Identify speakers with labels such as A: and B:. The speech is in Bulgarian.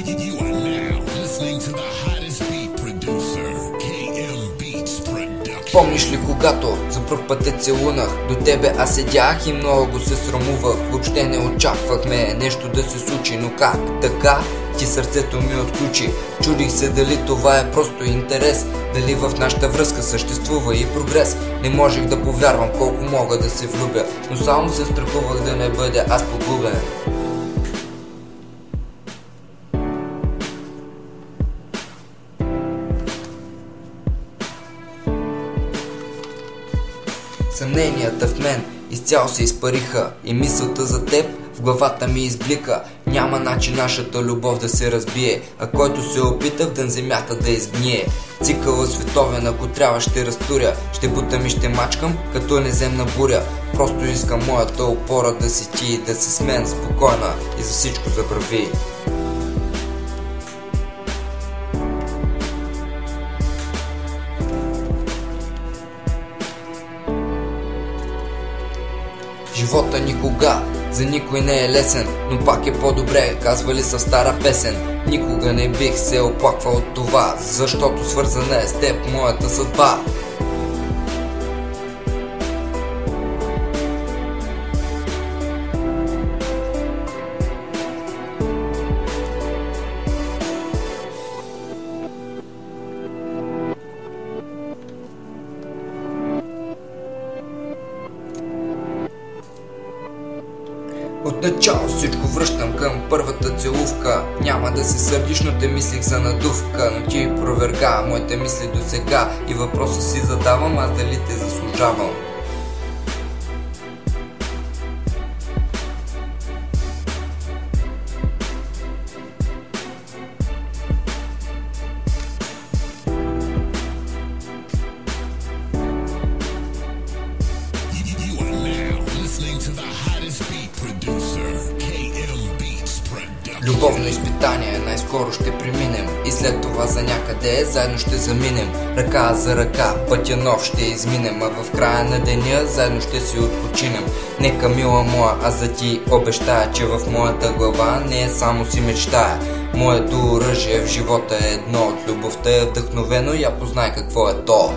A: You are now listening to the hottest beat producer, KM Beats Production.
B: Помниш ли когато за пръв път те целунах? До тебе аз седях и много се срамувах. Въобще не очаквахме нещо да се случи, но как така ти сърцето ми отключи? Чудих се дали това е просто интерес, дали в нашата връзка съществува и прогрес. Не можех да повярвам колко мога да се влюбя, но само се страхувах да не бъде аз погубен. Съмненията в мен изцяло се изпариха и мисълта за теб в главата ми изблика. Няма начин нашата любов да се разбие, а който се опита в ден земята да изгние. Цикъла световен, ако трябва ще разтуря, ще бутам и ще мачкам като неземна буря. Просто искам моята опора да си ти, да си с мен спокойна и за всичко забрави. Живота никога за никой не е лесен, но пак е по-добре, казвали са стара песен. Никога не бих се оплаквал от това, защото свързана е с теб моята съдба. Отначало всичко връщам към първата целувка. Няма да се сърдиш, но те мислих за надувка. Но ти проверга моите мисли до сега и въпроса си задавам, аз дали те заслужавам. Любовно изпитание най-скоро ще преминем и след това за някъде заедно ще заминем. Ръка за ръка пътя нов ще изминем, а в края на деня заедно ще си отпочинем. Нека мила моя, аз за ти обещая, че в моята глава не е само си мечтая. Моето оръжие в живота е едно, от любовта е вдъхновено, я познай какво е то.